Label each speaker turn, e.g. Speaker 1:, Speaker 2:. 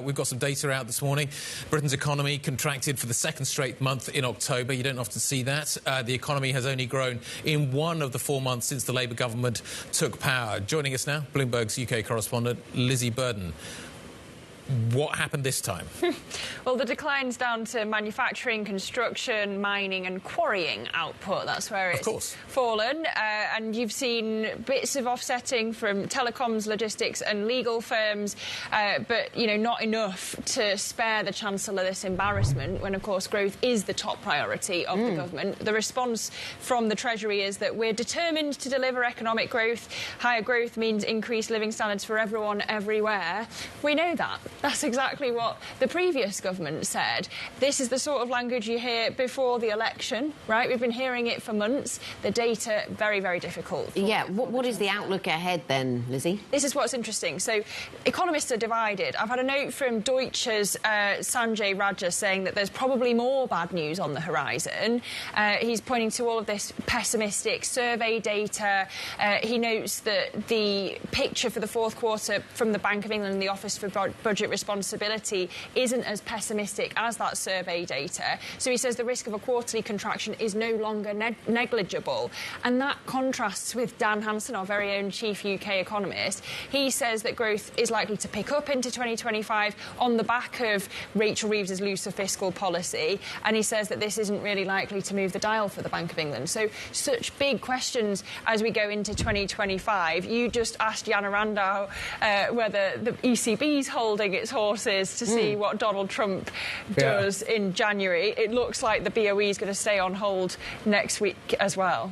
Speaker 1: We've got some data out this morning. Britain's economy contracted for the second straight month in October. You don't often see that. The economy has only grown in one of the 4 months since the Labour government took power. Joining us now, Bloomberg's UK correspondent, Lizzy Burden. What happened this time?
Speaker 2: Well, the decline's down to manufacturing, construction, mining and quarrying output. That's where it's fallen. And you've seen bits of offsetting from telecoms, logistics and legal firms, but, you know, not enough to spare the Chancellor this embarrassment when, of course, growth is the top priority of the government. The response from the Treasury is that we're determined to deliver economic growth. Higher growth means increased living standards for everyone, everywhere. We know that. That's exactly what the previous government said. This is the sort of language you hear before the election, right? We've been hearing it for months. The data, very, very difficult.
Speaker 3: Yeah, what is the outlook ahead then, Lizzy?
Speaker 2: This is what's interesting. So economists are divided. I've had a note from Deutsche's Sanjay Raja saying that there's probably more bad news on the horizon. He's pointing to all of this pessimistic survey data. He notes that the picture for the fourth quarter from the Bank of England and the Office for Budget Responsibility isn't as pessimistic as that survey data. So he says the risk of a quarterly contraction is no longer negligible. And that contrasts with Dan Hansen, our very own chief UK economist. He says that growth is likely to pick up into 2025 on the back of Rachel Reeves's looser fiscal policy. And he says that this isn't really likely to move the dial for the Bank of England. So such big questions as we go into 2025. You just asked Jana Randau whether the ECB's holding its horses to see what Donald Trump does in January. It looks like the BOE is going to stay on hold next week as well.